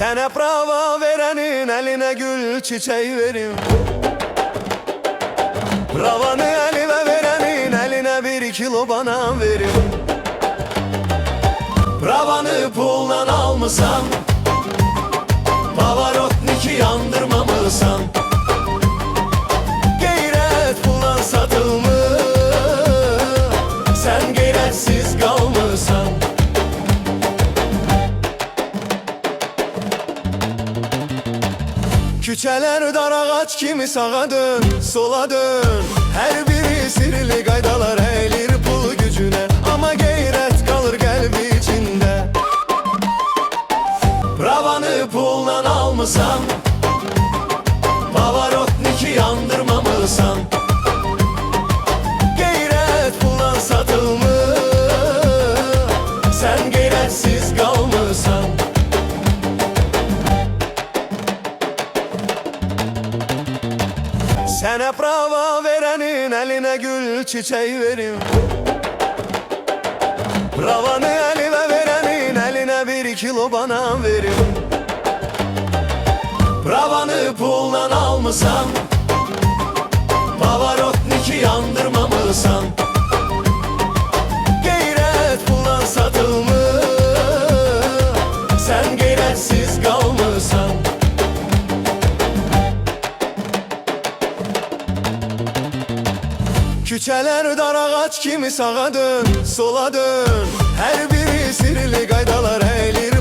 Sənə prava verenin eline gül çiçeği verim. Pravanı eline verenin eline 1 kilo bana verim. Pravanı pulla almısan, Pavarotniki yandırmamısan. Gayret pulla satılmış, sen gayretsiz kalmışsan. Küçələr dar ağaç kimi sağa dön, sola dön. Hər biri sirli qaydalar əylir pul gücünə, amma qeyrət qalır qəlbi içində. Pravanı pulla almısan, Pavarotniki yandırmamısan. Qeyrət pulla satılmış, sən qeyrətsiz qalmışsan. Sənə prava verenin eline gül çiçeği verim. Pravanı eline verenin eline 1 kilo bana verim. Pravanı pulla almısan, Pavarotniki yandırmamısan. Gayret pulla satılmış, sen gayretsiz kalmışsan. Küçələr dar ağaç kimi sağa dön, sola dön. Hər biri sirli qaydalar əylir